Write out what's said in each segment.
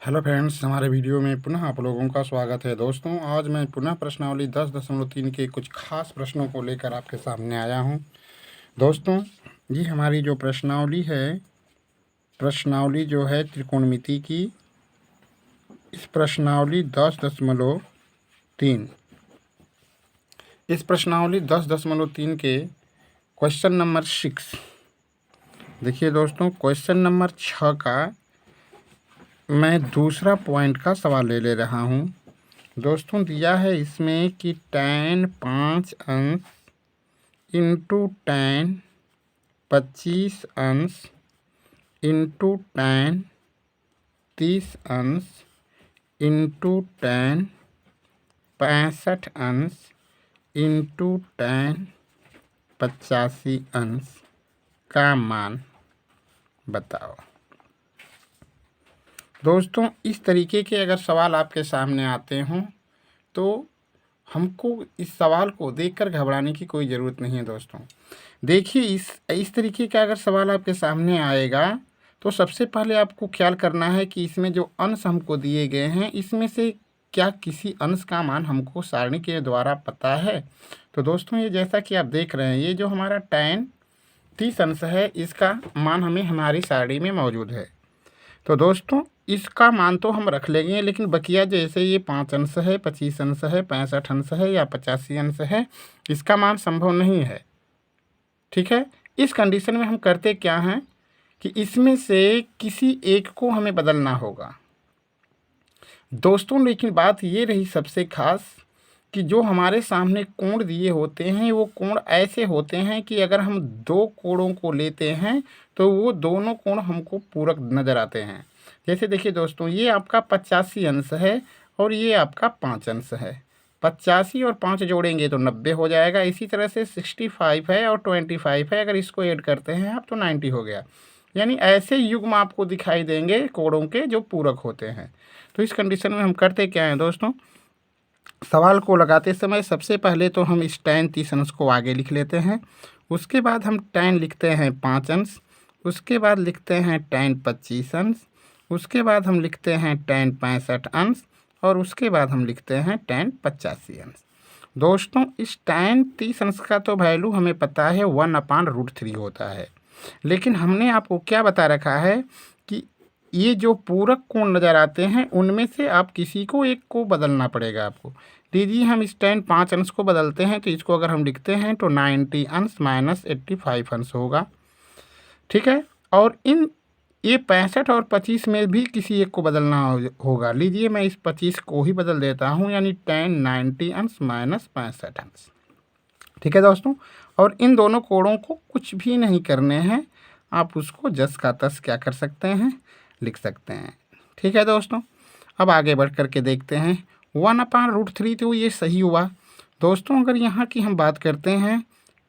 Hello friends, हमारे video में पुनः आप लोगों का स्वागत है। दोस्तों, आज मैं पुनः प्रश्नावली 10.3 के कुछ खास प्रश्नों को लेकर आपके सामने आया हूं। दोस्तों, ये हमारी जो प्रश्नावली जो है त्रिकोणमिति की, इस प्रश्नावली 10.3 के क्वेश्चन नंबर 6, देखिए दोस्तों, क्वेश्चन नंबर 6 का मैं दूसरा पॉइंट का सवाल ले रहा हूँ। दोस्तों, दिया है इसमें कि tan 5 अंश इंटू tan 25 अंश इंटू tan 30 अंश इंटू tan 65 अंश इंटू tan 85 अंश का मान बताओ। दोस्तों, इस तरीके के अगर सवाल आपके सामने आते हों तो हमको इस सवाल को देखकर घबराने की कोई ज़रूरत नहीं है। दोस्तों, देखिए, इस तरीके का अगर सवाल आपके सामने आएगा तो सबसे पहले आपको ख्याल करना है कि इसमें जो अंश हमको दिए गए हैं, इसमें से क्या किसी अंश का मान हमको सारणी के द्वारा पता है। तो दोस्तों, ये जैसा कि आप देख रहे हैं, ये जो हमारा tan 30 अंश है, इसका मान हमारी सारणी में मौजूद है। तो दोस्तों, इसका मान तो हम रख लेंगे, लेकिन बकिया जैसे ये 5 अंश है, 25 अंश है, 65 अंश है या 85 अंश है, इसका मान संभव नहीं है। ठीक है, इस कंडीशन में हम करते क्या हैं कि इसमें से किसी एक को हमें बदलना होगा। दोस्तों, लेकिन बात ये रही सबसे खास कि जो हमारे सामने कोण दिए होते हैं, वो कोण ऐसे होते हैं कि अगर हम दो कोणों को लेते हैं तो वो दोनों कोण हमको पूरक नज़र आते हैं। जैसे देखिए दोस्तों, ये आपका 85 अंश है और ये आपका 5 अंश है। 85 और 5 जोड़ेंगे तो 90 हो जाएगा। इसी तरह से 65 है और 25 है, अगर इसको ऐड करते हैं आप तो 90 हो गया। यानी ऐसे युग्म आपको दिखाई देंगे कोणों के जो पूरक होते हैं। तो इस कंडीशन में हम करते क्या हैं दोस्तों, सवाल को लगाते समय सबसे पहले तो हम इस tan 30 अंश को आगे लिख लेते हैं। उसके बाद हम tan लिखते हैं 5 अंश। उसके बाद लिखते हैं tan 25 अंश। उसके बाद हम लिखते हैं tan 65 अंश और उसके बाद हम लिखते हैं tan 85 अंश। दोस्तों, इस tan 30 अंश का तो वैल्यू हमें पता है 1/√3 होता है, लेकिन हमने आपको क्या बता रखा है कि ये जो पूरक कोण नज़र आते हैं उनमें से आप किसी को एक को बदलना पड़ेगा आपको। लीजिए, हम इस tan 5 अंश को बदलते हैं, तो इसको अगर हम लिखते हैं तो 90 अंश माइनस 85 अंश होगा। ठीक है, और ये 65 और 25 में भी किसी एक को बदलना होगा। लीजिए, मैं इस 25 को ही बदल देता हूँ, यानी tan 90 अंश माइनस 65 अंश। ठीक है दोस्तों, और इन दोनों कोणों को कुछ भी नहीं करने हैं, आप उसको जस का तस क्या कर सकते हैं, लिख सकते हैं। ठीक है दोस्तों, अब आगे बढ़ कर के देखते हैं। 1/√3 तो ये सही हुआ। दोस्तों, अगर यहाँ की हम बात करते हैं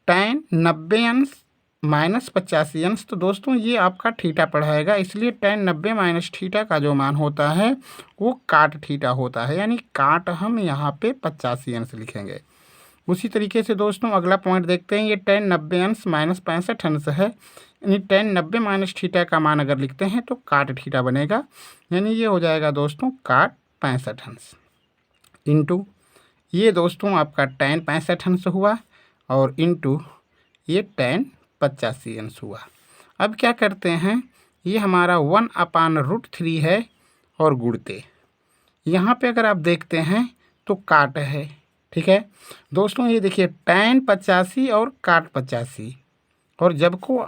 tan 90 अंश माइनस 85 अंश, तो दोस्तों ये आपका थीटा पढ़ाएगा, इसलिए tan 90 माइनस थीटा का जो मान होता है वो काट थीटा होता है, यानी काट हम यहाँ पे 85 अंश लिखेंगे। उसी तरीके से दोस्तों अगला पॉइंट देखते हैं। ये tan 90 अंश माइनस 65 अंश है, यानी tan 90 माइनस थीटा का मान अगर लिखते हैं तो काट थीटा बनेगा, यानी ये हो जाएगा दोस्तों काट 65 अंश इंटू ये दोस्तों आपका tan 65 अंश हुआ और इंटू ये tan 85 अंश हुआ। अब क्या करते हैं, ये हमारा 1/√3 है और गुणते यहाँ पे अगर आप देखते हैं तो काट है। ठीक है दोस्तों, ये देखिए tan 85 और काट 85, और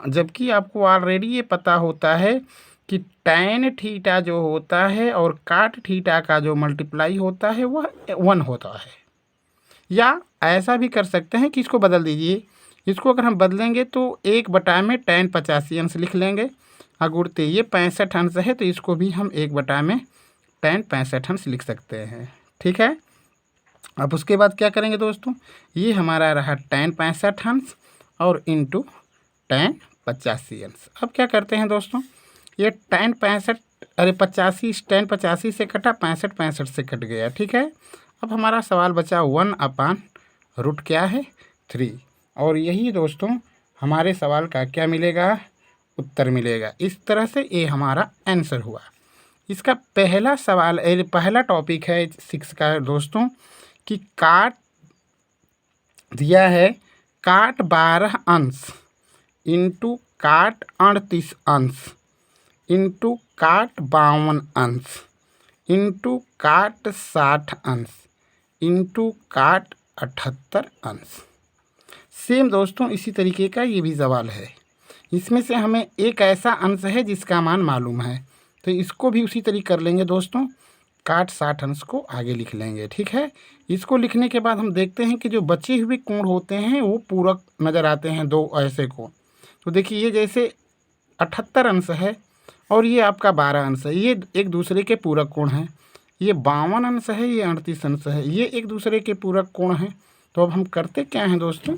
जबकि आपको ऑलरेडी ये पता होता है कि tan थीटा जो होता है और काट थीटा का जो मल्टीप्लाई होता है वह 1 होता है। या ऐसा भी कर सकते हैं कि इसको बदल दीजिए, इसको अगर हम बदलेंगे तो 1/में tan 85 अंश लिख लेंगे, अगुड़ते ये 65 अंश है तो इसको भी हम 1/में tan 65 अंश लिख सकते हैं। ठीक है, अब उसके बाद क्या करेंगे दोस्तों, ये हमारा रहा tan 65 अंश और इंटू tan 85 अंश। अब क्या करते हैं दोस्तों, ये tan 65 अरे 85 tan 85 से कटा, 65 से कट गया। ठीक है, अब हमारा सवाल बचा 1/√3 क्या है 3, और यही दोस्तों हमारे सवाल का क्या मिलेगा, उत्तर मिलेगा। इस तरह से ये हमारा आंसर हुआ। इसका पहला सवाल पहला टॉपिक है 6 का दोस्तों कि काट दिया है काट 12 अंश इंटू काट 38 अंश इंटू काट 52 अंश इंटू काट 60 अंश इंटू काट 78 अंश। सेम दोस्तों इसी तरीके का ये भी सवाल है। इसमें से हमें एक ऐसा अंश है जिसका मान मालूम है, तो इसको भी उसी तरीके कर लेंगे दोस्तों। काट 60 अंश को आगे लिख लेंगे, ठीक है। इसको लिखने के बाद हम देखते हैं कि जो बचे हुए कोण होते हैं वो पूरक नज़र आते हैं, दो ऐसे कोण। तो देखिए ये जैसे 78 अंश है और ये आपका 12 अंश है, ये एक दूसरे के पूरक कोण हैं। ये 52 अंश है, ये 38 अंश है, ये एक दूसरे के पूरक कोण हैं। तो अब हम करते क्या हैं दोस्तों,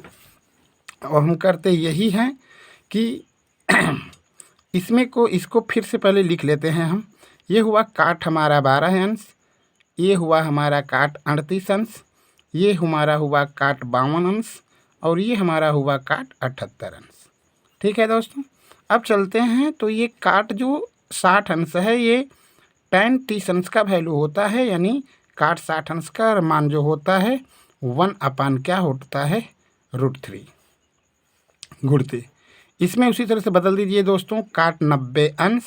अब हम करते यही हैं कि इसको फिर से पहले लिख लेते हैं हम। ये हुआ काट हमारा 12 अंश, ये हुआ हमारा काट 38 अंश, ये हमारा हुआ काट 52 अंश और ये हमारा हुआ काट 78 अंश। ठीक है दोस्तों, अब चलते हैं। तो ये काट जो 60 अंश है ये tan 30 अंश का वैल्यू होता है, यानी काट 60 अंश का मान जो होता है 1/, क्या होता है, √3 गुणते। इसमें उसी तरह से बदल दीजिए दोस्तों, काट 90 अंश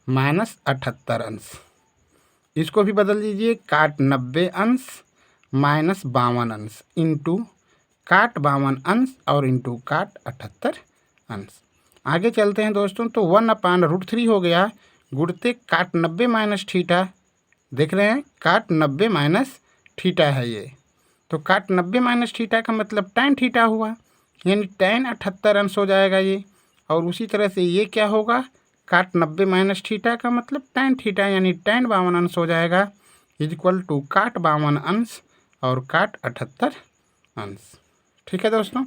माइनस 78 अंश। इसको भी बदल दीजिए, काट 90 अंश माइनस 52 अंश इंटू काट 52 अंश और इंटू काट 78 अंश। आगे चलते हैं दोस्तों, तो 1/√3 हो गया गुणते काट 90 माइनस थीटा। देख रहे हैं, काट 90 माइनस थीटा है ये, तो काट 90 माइनस थीटा का मतलब tan थीटा हुआ, यानी tan 78 अंश हो जाएगा ये। और उसी तरह से ये क्या होगा, काट 90 माइनस थीटा का मतलब tan थीटा, यानी tan 52 अंश हो जाएगा, इक्वल टू काट 52 अंश और काट 78 अंश। ठीक है दोस्तों,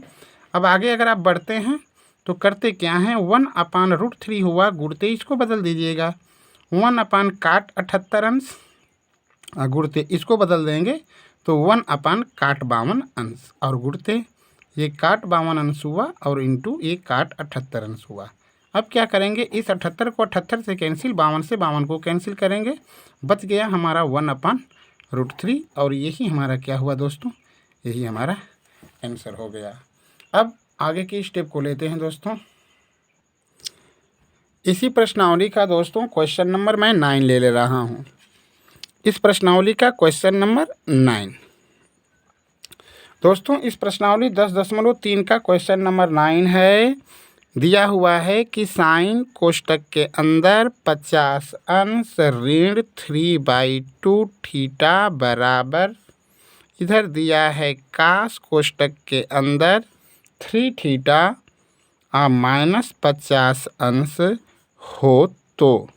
अब आगे अगर आप बढ़ते हैं तो करते क्या हैं, 1/√3 हुआ गुणते इसको बदल दीजिएगा, 1/ काट 78 अंश गुणते इसको बदल देंगे तो 1/ काट 52 अंश और गुणते ये काट 52 अंश हुआ और इंटू ये काट 78 अंश हुआ। अब क्या करेंगे, इस 78 को 78 से कैंसिल, 52 से 52 को कैंसिल करेंगे, बच गया हमारा 1/√3 और यही हमारा क्या हुआ दोस्तों, यही हमारा आंसर हो गया। अब आगे की स्टेप को लेते हैं दोस्तों। इसी प्रश्नावली का दोस्तों क्वेश्चन नंबर मैं 9 ले रहा हूँ। इस प्रश्नावली का क्वेश्चन नंबर 9 दोस्तों, इस प्रश्नावली 10.3 का क्वेश्चन नंबर 9 है। दिया हुआ है कि साइन कोष्टक के अंदर 50 अंश ऋण 3/2 थीटा बराबर, इधर दिया है कास कोष्टक के अंदर 3 थीटा और माइनस 50 अंश हो तो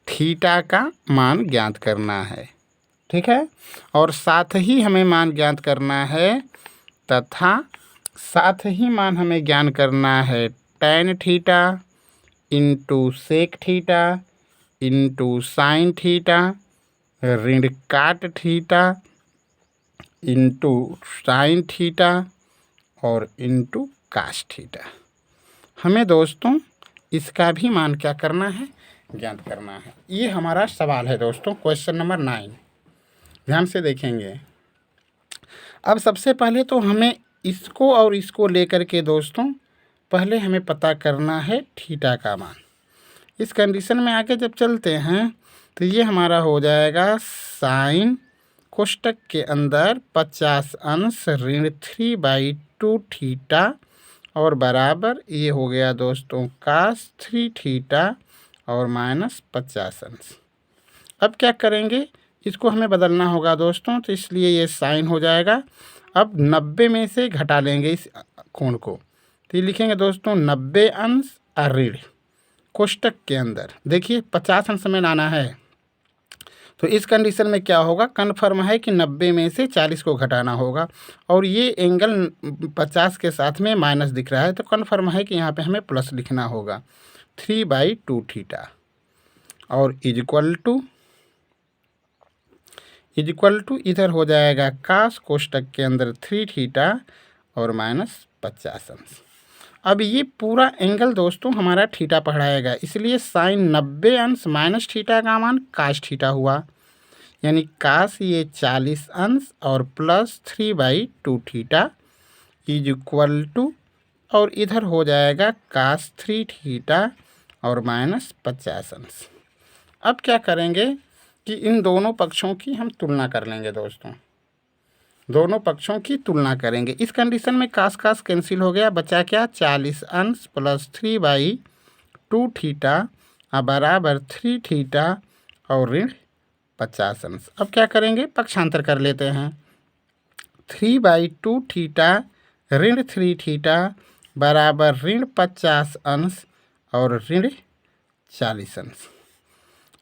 थीटा का मान ज्ञात करना है। ठीक है, और साथ ही हमें मान ज्ञात करना है तथा साथ ही मान हमें ज्ञात करना है tan theta into sec theta into sine theta ऋण cot theta into sine theta और इंटू कास थीटा। हमें दोस्तों इसका भी मान क्या करना है, ज्ञात करना है। ये हमारा सवाल है दोस्तों, क्वेश्चन नंबर 9। ध्यान से देखेंगे। अब सबसे पहले तो हमें इसको और इसको लेकर के दोस्तों पहले हमें पता करना है थीटा का मान। इस कंडीशन में आगे जब चलते हैं तो ये हमारा हो जाएगा साइन कोष्टक के अंदर 50 अंश ऋण 3/2 थीटा और बराबर ये हो गया दोस्तों कास 3 थीटा और माइनस 50 अंश। अब क्या करेंगे, इसको हमें बदलना होगा दोस्तों, तो इसलिए ये साइन हो जाएगा। अब 90 में से घटा लेंगे इस कोण को, तो ये लिखेंगे दोस्तों 90 अंश ऋण कोष्टक के अंदर। देखिए 50 अंश में लाना है, तो इस कंडीशन में क्या होगा, कन्फर्म है कि 90 में से 40 को घटाना होगा और ये एंगल 50 के साथ में माइनस दिख रहा है, तो कन्फर्म है कि यहाँ पे हमें प्लस लिखना होगा 3/2 थीटा और इक्वल टू इधर हो जाएगा कास कोष्टक के अंदर 3 थीटा और माइनस 50 अंश। अब ये पूरा एंगल दोस्तों हमारा थीटा पढ़ाएगा, इसलिए साइन 90 अंश माइनस थीटा का मान कास थीटा हुआ, यानी कास ये 40 अंश और plus 3/2 theta is equal to, और इधर हो जाएगा कास 3 थीटा और माइनस 50 अंश। अब क्या करेंगे कि इन दोनों पक्षों की हम तुलना कर लेंगे दोस्तों, दोनों पक्षों की तुलना करेंगे। इस कंडीशन में कास कास कैंसिल हो गया, बचा क्या 40 अंश प्लस 3/2 थीटा बराबर 3 थीटा और ऋण 50 अंश। अब क्या करेंगे, पक्षांतर कर लेते हैं। 3/2 थीटा ऋण 3 थीटा बराबर ऋण 50 अंश और ऋण 40 अंश।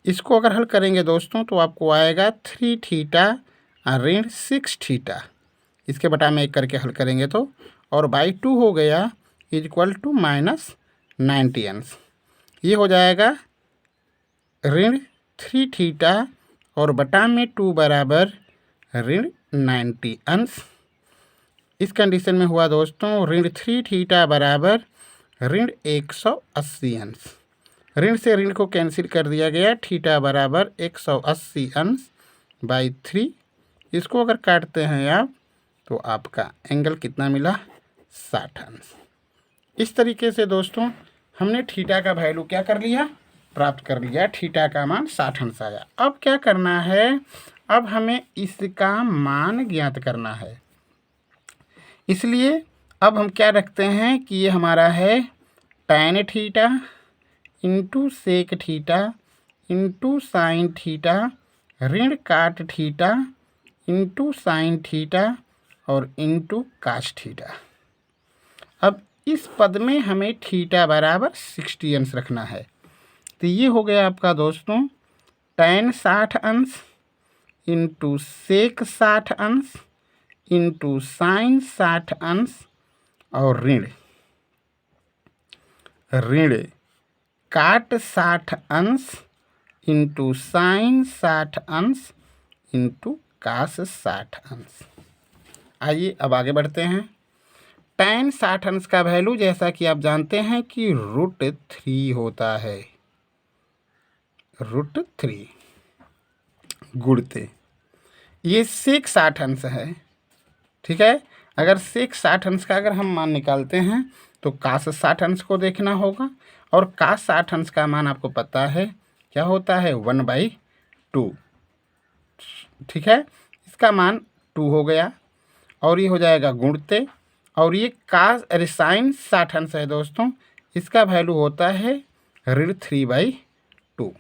इसको अगर हल करेंगे दोस्तों तो आपको आएगा 3 थीटा ऋण 6 थीटा, इसके बटा में 1 करके हल करेंगे तो, और बाई 2 हो गया इज इक्वल टू माइनस 90 अंश। ये हो जाएगा ऋण 3 थीटा और बटा में 2 बराबर ऋण 90 अंश। इस कंडीशन में हुआ दोस्तों ऋण 3 थीटा बराबर ऋण 180 अंश। ऋण से ऋण को कैंसिल कर दिया गया, थीटा बराबर 180 अंश बाई 3। इसको अगर काटते हैं आप तो आपका एंगल कितना मिला 60 अंश। इस तरीके से दोस्तों हमने थीटा का वैल्यू क्या कर लिया, प्राप्त कर लिया, थीटा का मान 60 अंश आया। अब क्या करना है, अब हमें इसका मान ज्ञात करना है, इसलिए अब हम क्या रखते हैं कि ये हमारा है tan theta into sec theta into sine theta ऋण cot theta into sine theta और इंटू कास थीटा। अब इस पद में हमें थीटा बराबर 60 अंश रखना है, तो ये हो गया आपका दोस्तों tan 60 अंश इंटू सेक 60 अंश इंटू साइन 60 अंश और ऋण काट 60 अंश इंटू साइन 60 अंश इंटू कास 60 अंश। आइए अब आगे बढ़ते हैं। tan 60 अंश का वैल्यू जैसा कि आप जानते हैं कि √3 होता है, √3 गुणते ये सेक 60 अंश है, ठीक है। अगर सेक 60 अंश का अगर हम मान निकालते हैं तो कास 60 अंश को देखना होगा, और कास 60 अंश का मान आपको पता है क्या होता है 1/2, ठीक है। इसका मान 2 हो गया और ये हो जाएगा गुणते, और ये कास साइन 60 अंश है दोस्तों, इसका वैल्यू होता है ऋण 3/2,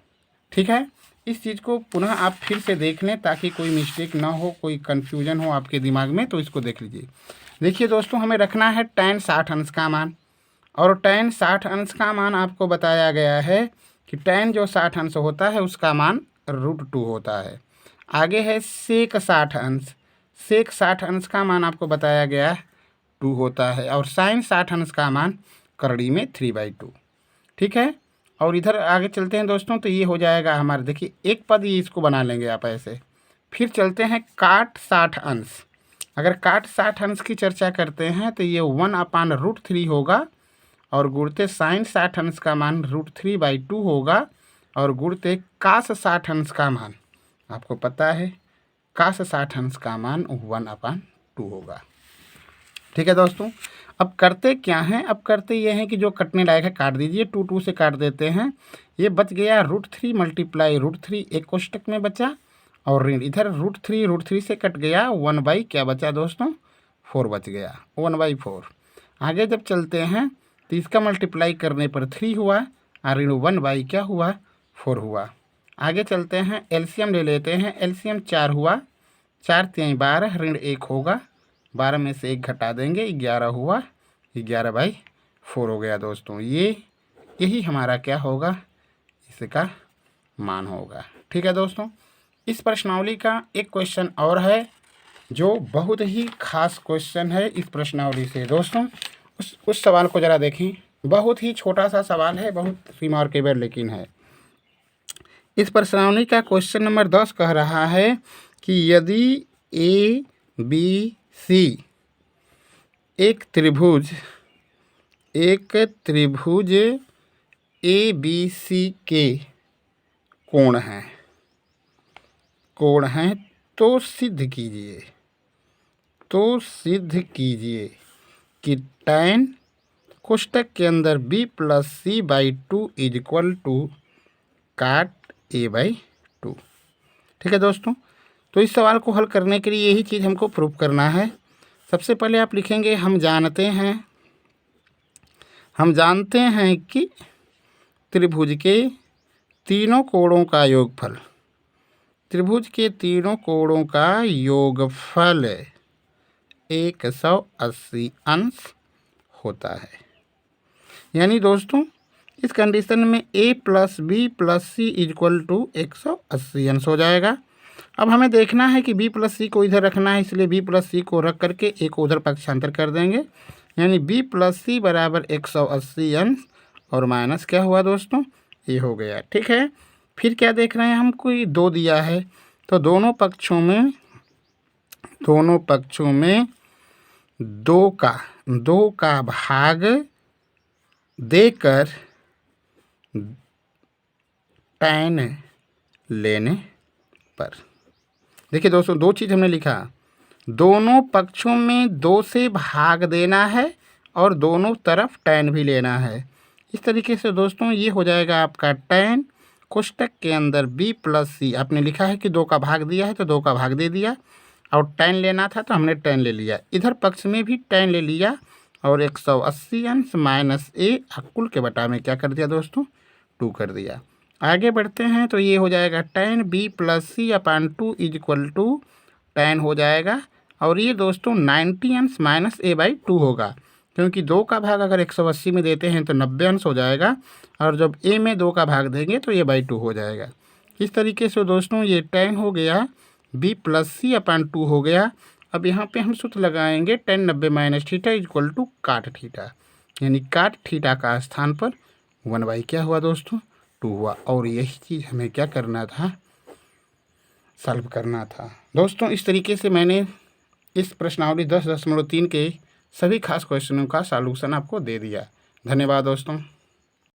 ठीक है। इस चीज़ को पुनः आप फिर से देख लें ताकि कोई मिस्टेक ना हो, कोई कन्फ्यूजन हो आपके दिमाग में, तो इसको देख लीजिए। देखिए दोस्तों हमें रखना है tan 60 अंश का मान, और tan 60 अंश का मान आपको बताया गया है कि tan जो 60 अंश होता है उसका मान √2 होता है। आगे है सेक 60 अंश, सेक 60 अंश का मान आपको बताया गया 2 होता है, और साइन 60 अंश का मान करड़ी में 3/2, ठीक है। और इधर आगे चलते हैं दोस्तों, तो ये हो जाएगा हमारे, देखिए एक पद ये इसको बना लेंगे आप ऐसे। फिर चलते हैं काट 60 अंश। अगर काट 60 अंश की चर्चा करते हैं तो ये 1/√3 होगा, और गुणते साइन 60 अंश का मान √3/2 होगा, और गुणते कास 60 अंश का मान आपको पता है कास 60 अंश का मान 1/2 होगा, ठीक है दोस्तों। अब करते क्या हैं, अब करते ये हैं कि जो कटने लायक है काट दीजिए, 2 से काट देते हैं। ये बच गया √3 मल्टीप्लाई √3, एक कोष्टक में बचा, और ऋण इधर √3 से कट गया, 1/ क्या बचा दोस्तों 4 बच गया, 1/4। आगे जब चलते हैं तो इसका मल्टीप्लाई करने पर 3 हुआ, और ऋण 1/ क्या हुआ 4 हुआ। आगे चलते हैं, एलसीएम ले लेते हैं, एलसीएम 4 हुआ, 4 3 12, ऋण 1 होगा, 12 में से 1 घटा देंगे, 11 हुआ, 11/4 हो गया दोस्तों। यही हमारा क्या होगा, इसका मान होगा, ठीक है दोस्तों। इस प्रश्नावली का एक क्वेश्चन और है जो बहुत ही खास क्वेश्चन है इस प्रश्नावली से दोस्तों। उस सवाल को ज़रा देखें, बहुत ही छोटा सा सवाल है, बहुत रिमार्केबल लेकिन है। इस प्रश्नावली का क्वेश्चन नंबर 10 कह रहा है कि यदि ABC एक त्रिभुज एक त्रिभुज ABC के कोण हैं तो सिद्ध कीजिए कि tan कोष्टक के अंदर B+C/2 = cot A/2। ठीक है दोस्तों, तो इस सवाल को हल करने के लिए यही चीज़ हमको प्रूव करना है। सबसे पहले आप लिखेंगे हम जानते हैं कि त्रिभुज के तीनों कोणों का योगफल 180 अंश होता है। यानी दोस्तों इस कंडीशन में A+B+C = 180 अंश हो जाएगा। अब हमें देखना है कि B+C को इधर रखना है, इसलिए B+C को रख करके एक उधर पक्षांतर कर देंगे, यानी B+C = 180 अंश और माइनस क्या हुआ दोस्तों, ये हो गया। ठीक है, फिर क्या देख रहे हैं, हमको ये 2 दिया है तो दोनों पक्षों में 2 का भाग देकर tan लेने पर, देखिए दोस्तों 2 चीज़ हमने लिखा, दोनों पक्षों में 2 से भाग देना है और दोनों तरफ tan भी लेना है। इस तरीके से दोस्तों ये हो जाएगा आपका tan कोष्टक के अंदर B+C, आपने लिखा है कि 2 का भाग दिया है तो 2 का भाग दे दिया, और tan लेना था तो हमने tan ले लिया, इधर पक्ष में भी tan ले लिया और 180 अंश माइनस A कुल के बटा में क्या कर दिया दोस्तों, 2 कर दिया। आगे बढ़ते हैं तो ये हो जाएगा tan B+C/2 = tan हो जाएगा, और ये दोस्तों 90 अंश माइनस A/2 होगा, क्योंकि 2 का भाग अगर 180 में देते हैं तो 90 अंश हो जाएगा, और जब A में 2 का भाग देंगे तो ये /2 हो जाएगा। इस तरीके से दोस्तों ये tan हो गया, B+C/2 हो गया। अब यहाँ पे हम सूत्र लगाएंगे tan 90 - थीटा = cot थीटा, यानी cot थीटा का स्थान पर 1/, क्या हुआ दोस्तों, 2 हुआ। और यही चीज़ हमें क्या करना था, सॉल्व करना था। दोस्तों इस तरीके से मैंने इस प्रश्नावली 10.3 के सभी खास क्वेश्चनों का सॉल्यूशन आपको दे दिया। धन्यवाद दोस्तों।